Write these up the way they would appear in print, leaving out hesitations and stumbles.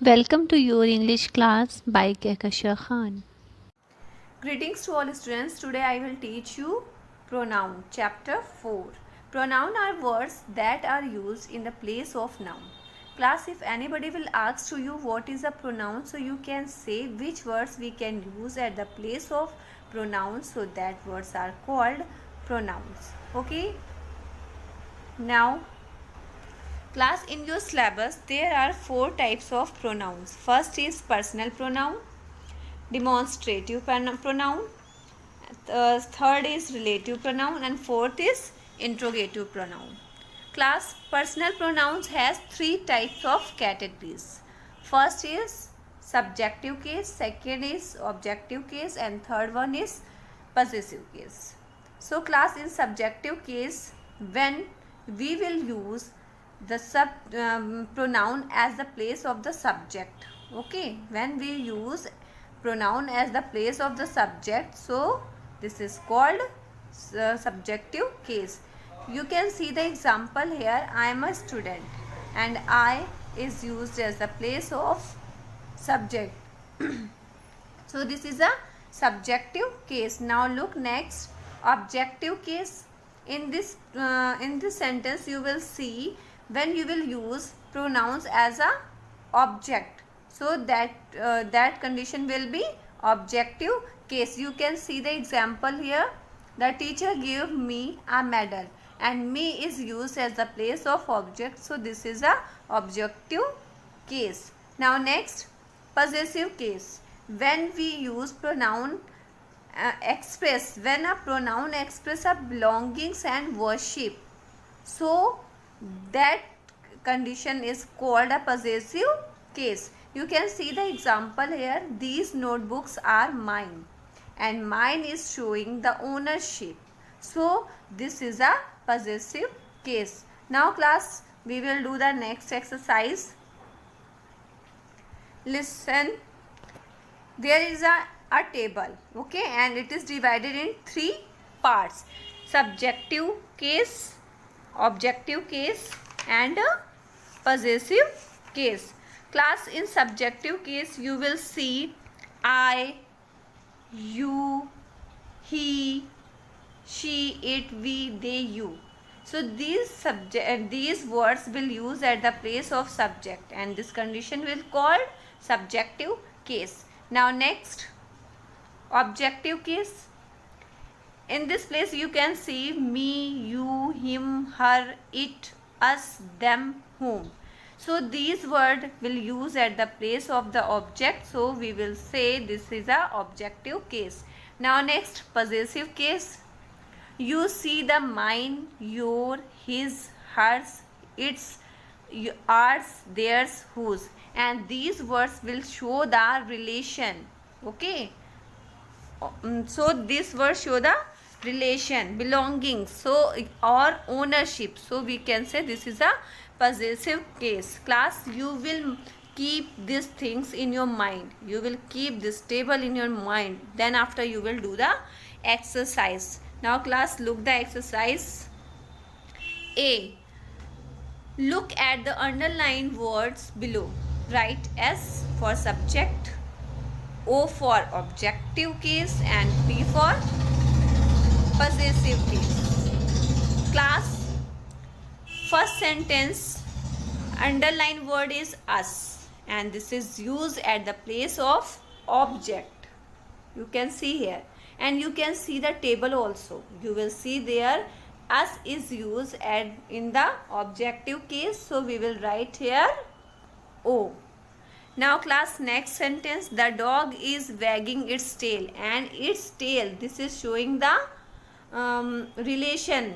Welcome to your English class by Kehkasha Khan. Greetings to all students. Today I will teach you pronoun chapter 4. Pronoun are words that are used in the place of noun. Class, if anybody will ask to you what is a pronoun, so you can say which words we can use at the place of pronouns, so that words are called pronouns. Okay? Now class, in your syllabus there are 4 types of pronouns. First is personal pronoun, demonstrative pronoun, third is relative pronoun, and fourth is interrogative pronoun. Class, personal pronouns has 3 types of categories. First is subjective case, second is objective case, and third one is possessive case. So class, in subjective case, when we will use the pronoun as the place of the subject. Okay, when we use pronoun as the place of the subject, so this is called subjective case. You can see the example here. I am a student and I is used as the place of subject. So this is a subjective case. Now look next, objective case. In this sentence you will see when you will use pronouns as a object, so that condition will be objective case. You can see the example here. The teacher gave me a medal, and me is used as the place of object, so this is a objective case. Now next, possessive case. When we use pronoun when a pronoun express a belongings and worship, so that condition is called a possessive case. You can see the example here. These notebooks are mine, and mine is showing the ownership, so this is a possessive case. Now class, we will do the next exercise. Listen, there is a table, okay, and it is divided in 3 parts: subjective case, objective case, and a possessive case. Class, in subjective case you will see I, you, he, she, it, we, they, you. So these words will use at the place of subject, and this condition will called subjective case. Now next, objective case. In this place you can see me, you, him, her, it, us, them, whom. So these words will use at the place of the object, so we will say this is a objective case. Now next, possessive case. You see the mine, your, his, hers, its, ours, theirs, whose, and these words will show the relation. Okay, so this word show the relation, belongings, so or ownership, so we can say this is a possessive case. Class, you will keep these things in your mind, you will keep this table in your mind, then after you will do the exercise. Now class, look the exercise A. Look at the underlined words below. Write S for subject, O for objective case, and P for possessive case. Class, first sentence, underline word is us, and this is used at the place of object. You can see here, and you can see the table also. You will see there us is used in the objective case, so we will write here O. Now class, next sentence, the dog is wagging its tail, and its tail, this is showing the relation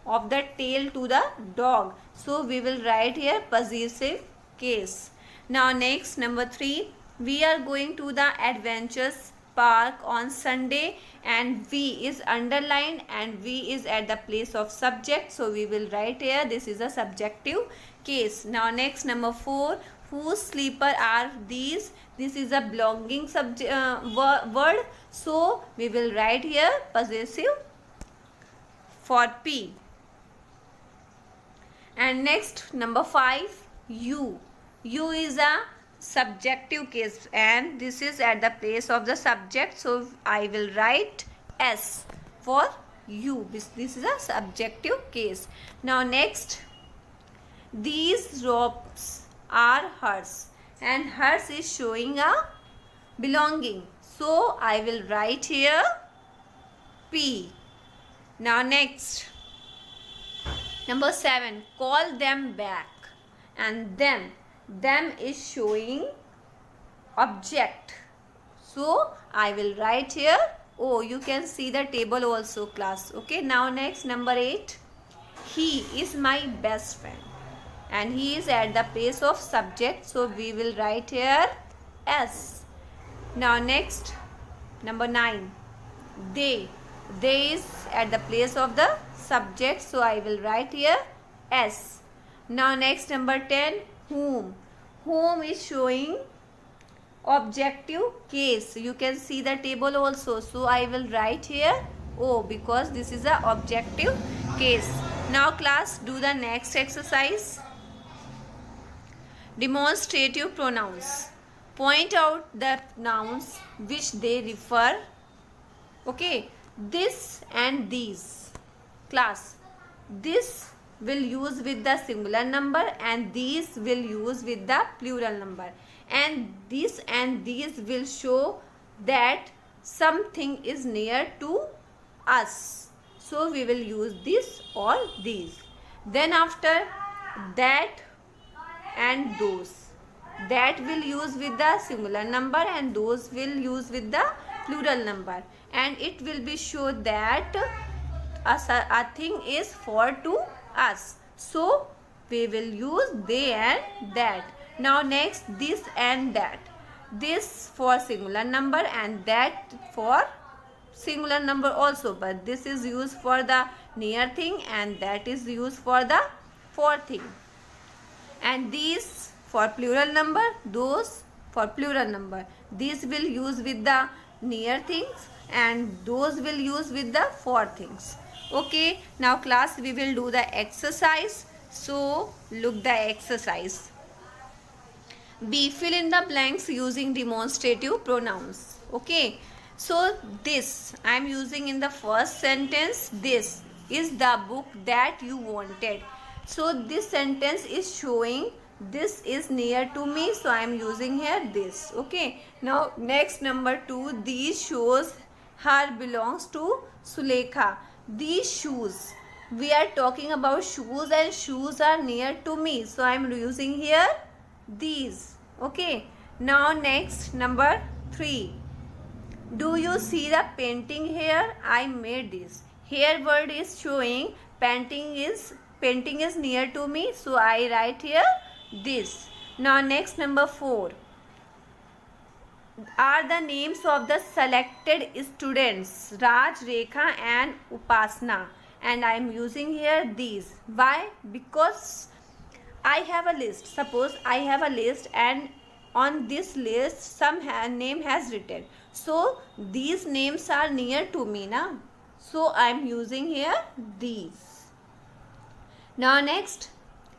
of the tail to the dog, so we will write here possessive case. Now next, number 3, we are going to the adventures park on Sunday, and we is underlined, and we is at the place of subject, so we will write here this is a subjective case. Now next, number 4, whose slipper are these, this is a belonging word, so we will write here possessive for P. And next, number 5, you is a subjective case, and this is at the place of the subject, so I will write S for you. This is a subjective case. Now next, these ropes are hers, and hers is showing a belonging, so I will write here P. Now next, number 7, call them back, and them is showing object, so I will write here O. You can see the table also, class. Okay, now next, number 8, he is my best friend, and he is at the place of subject, so we will write here S. Now next, number 9, they is at the place of the subject, so I will write here S. Now next, number 10, whom is showing objective case. You can see the table also, so I will write here O, because this is a objective case. Now class, do the next exercise. Demonstrative pronouns. Point out the nouns which they refer. Okay, this and these. Class, this will use with the singular number, and these will use with the plural number, and this and these will show that something is near to us, so we will use this or these. Then after that and those, that will use with the singular number, and those will use with the plural number, and it will be show that a thing is for to us, so we will use they and that. Now next, this and that. This for singular number and that for singular number also, but this is used for the near thing and that is used for the for thing. And these for plural number, those for plural number. These will use with the near things and those will use with the for things. Okay, now class, we will do the exercise. So look the exercise. B, fill in the blanks using demonstrative pronouns. Okay, so this I am using in the first sentence. This is the book that you wanted. So this sentence is showing this is near to me, so I am using here this. Okay, now next, number 2, these shoes her belongs to Sulekha. These shoes, we are talking about shoes and shoes are near to me, so I am using here these. Okay, now next, number 3, do you see the painting here? I made this. Here word is showing painting is near to me, so I write here this. Now next, number 4, are the names of the selected students Raj, Rekha and Upasna, and I am using here these. Why? Because I have a list. Suppose I have a list and on this list some name has written, so these names are near to me now, so I am using here these. Now next,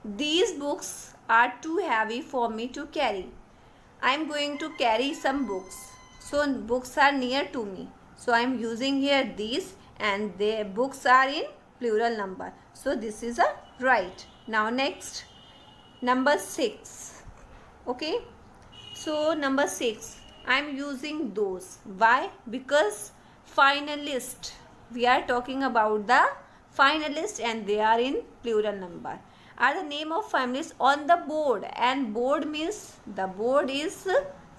these books are too heavy for me to carry. I am going to carry some books, so books are near to me, so I am using here these, and the books are in plural number, so this is a right. Now next, number 6. Okay, so number 6, I am using those. Why? Because finalist, we are talking about the finalist and they are in plural number. Are the name of families on the board, and board means the board is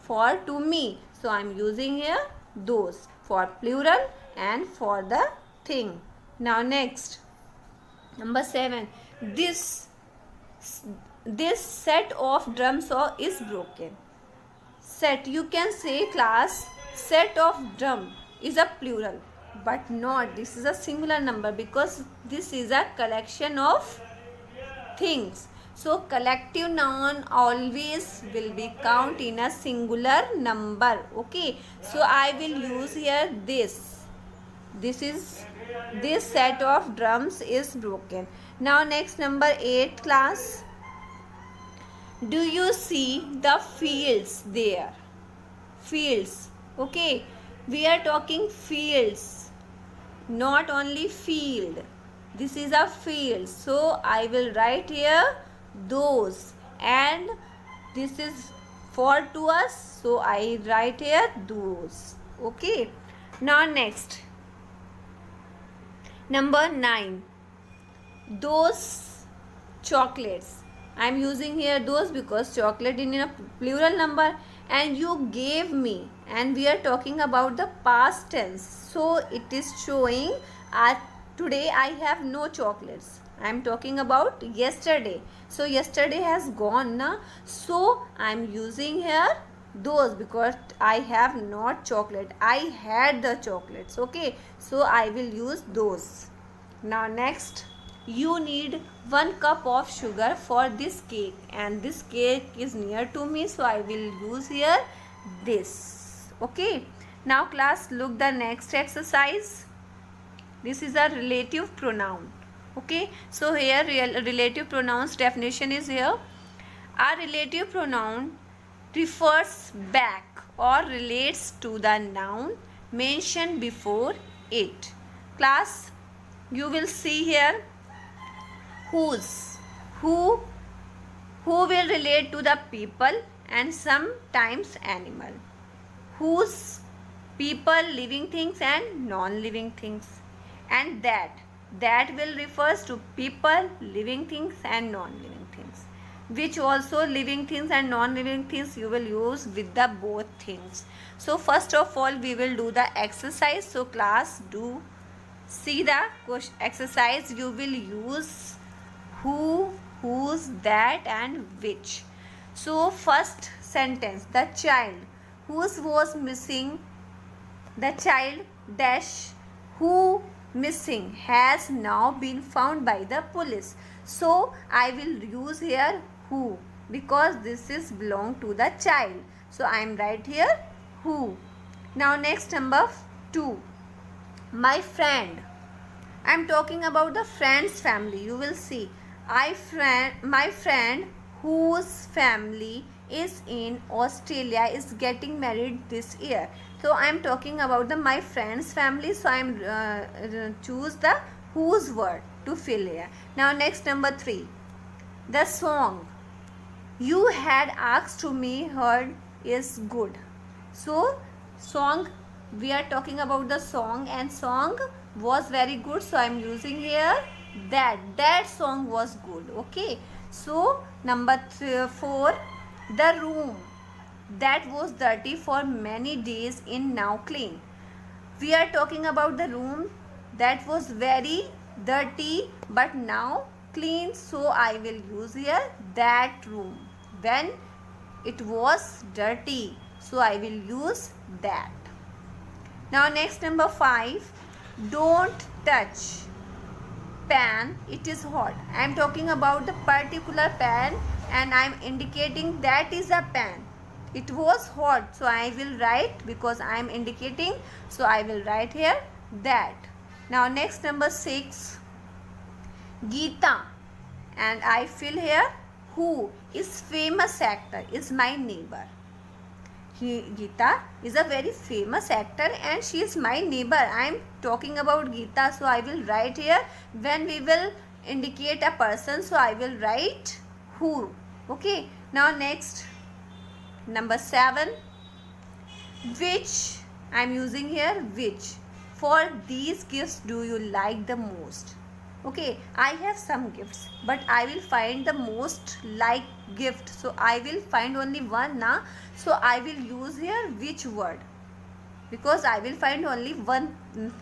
for to me, so I am using here those for plural and for the thing. Now next, number 7, this set of drums is broken. Set, you can say class, set of drum is a plural, but not, this is a singular number because this is a collection of things. So collective noun always will be count in a singular number. Okay, so I will use here this. This set of drums is broken. Now next, number 8 class. Do you see the fields there? Fields. Okay, we are talking fields, not only field. This is a field, so I will write here those, and this is for to us, so I write here those. Okay, now next, number 9, those chocolates. I am using here those because chocolate in a plural number, and you gave me, and we are talking about the past tense, so it is showing today I have no chocolates. I am talking about yesterday, so yesterday has gone na, so I am using here those because I have not chocolate, I had the chocolates. Okay, so I will use those. Now next, you need 1 cup of sugar for this cake, and this cake is near to me, so I will use here this. Okay, now class, look the next exercise. This is a relative pronoun. Okay, so here relative pronouns definition is here. A relative pronoun refers back or relates to the noun mentioned before it. Class, you will see here whose, who will relate to the people and sometimes animal. Whose, people, living things and non-living things. And that will refers to people, living things and non-living things. Which also living things and non-living things you will use with the both things. So first of all we will do the exercise. So class, do see the exercise. You will use who, whose, that and which. So first sentence, the child whose was missing, the child dash who missing has now been found by the police. So I will use here who because this is belong to the child, so I am right here who. Now next, number 2, my friend. I am talking about the friend's family. You will see my friend whose family is in Australia is getting married this year. So I am talking about the my friend's family, so I am choose the whose word to fill here. Now next, number 3, the song you had asked to me heard is good. So song, we are talking about the song, and song was very good, so I am using here that song was good. Okay, so number 4, the room that was dirty for many days is now clean. We are talking about the room that was very dirty but now clean, so I will use here that room. When it was dirty, so I will use that. Now next, number 5, don't touch pan, it is hot. I am talking about the particular pan and I am indicating that is a pan. It was hot, so I will write because I am indicating, so I will write here that. Now next, number 6, Geeta, and I fill here who is famous actor is my neighbor. Geeta is a very famous actor and she is my neighbor. I am talking about Geeta, so I will write here when we will indicate a person, so I will write who. Okay, now next, number 7, which, I am using here which. For these gifts do you like the most? Okay, I have some gifts, but I will find the most like gift, so I will find only one now, so I will use here which word because I will find only one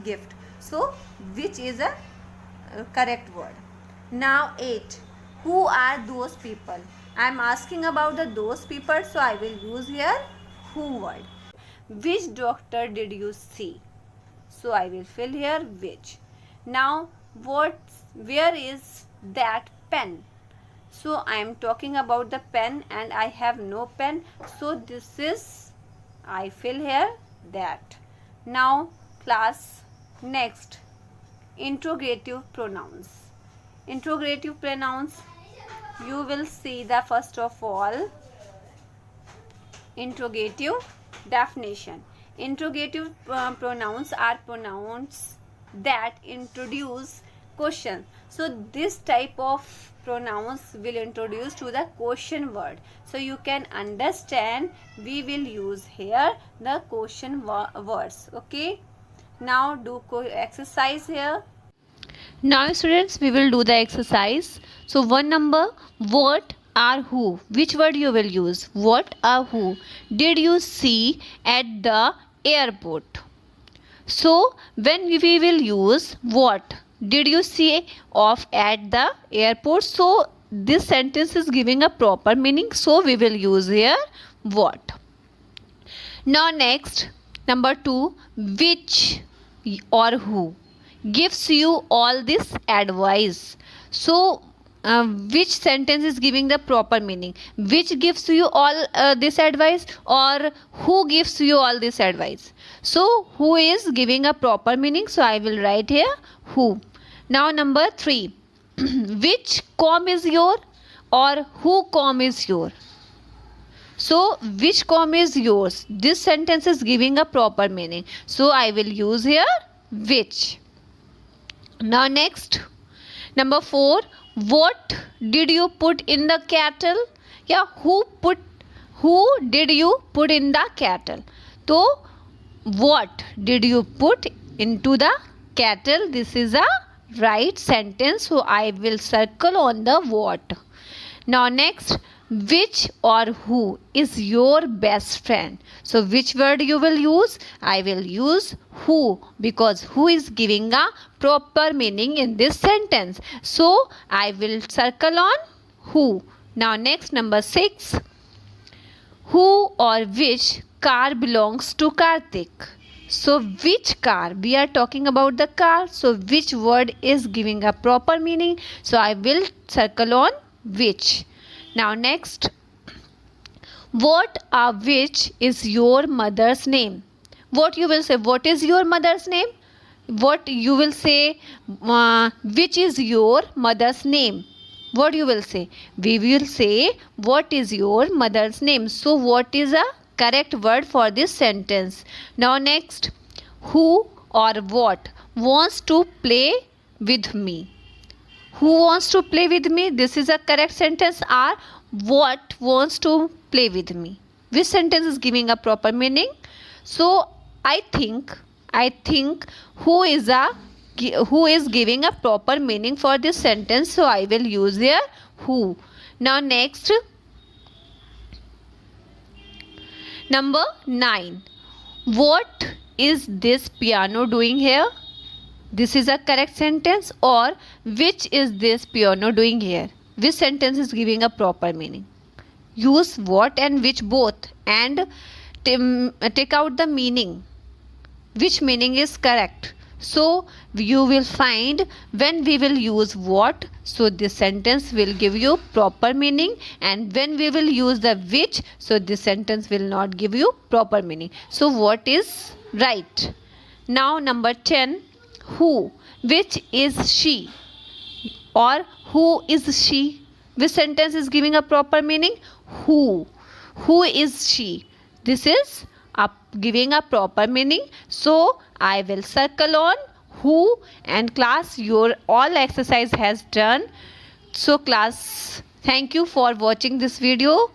gift, so which is a correct word. Now 8, who are those people? I am asking about the those people, so I will use here who word. Which doctor did you see? So I will fill here which. Now where is that pen? So I am talking about the pen and I have no pen, so this is, I fill here that. Now class, next, interrogative pronouns. Interrogative pronouns, you will see the first of all interrogative definition. Interrogative pronouns are pronouns that introduce question. So this type of pronouns will introduce to the question word. So you can understand we will use here the question words. Okay. Now do exercise here. Now students, we will do the exercise. So one number, what or who? Which word you will use? What or who did you see at the airport? So when we will use what did you see of at the airport? So this sentence is giving a proper meaning. So we will use here what. Now next, number 2, which or who gives you all this advice? So which sentence is giving the proper meaning? Which gives you all this advice, or who gives you all this advice? So who is giving a proper meaning? So I will write here who. Now number 3, which comb is your, or who comb is your? So which comb is yours? This sentence is giving a proper meaning. So I will use here which. Now next, number 4, what did you put in the kettle? Yeah, who did you put in the kettle? So what did you put into the kettle? This is a right sentence. So I will circle on the what. Now next, which or who is your best friend? So which word you will use? I will use who, because who is giving a proper meaning in this sentence. So I will circle on who. Now next, number 6, who or which car belongs to Karthik? So which car? We are talking about the car. So which word is giving a proper meaning? So I will circle on which. Now next, what or which is your mother's name? What you will say? What is your mother's name? What you will say? Which is your mother's name? What you will say? We will say what is your mother's name. So what is a correct word for this sentence? Now next, who or what wants to play with me? Who wants to play with me? This is a correct sentence. Or what wants to play with me? Which sentence is giving a proper meaning? So I think who is giving a proper meaning for this sentence. So I will use here who. Now next, number 9, what is this piano doing here? This is a correct sentence. Or which is this piano doing here? Which sentence is giving a proper meaning? Use what and which both and take out the meaning. Which meaning is correct? So you will find when we will use what, so this sentence will give you proper meaning, and when we will use the which, so this sentence will not give you proper meaning. So what is right? Now number 10, who, which is she, or who is she? Which sentence is giving a proper meaning? Who is she? This is giving a proper meaning. So I will circle on who. And class, your all exercise has done. So class, thank you for watching this video.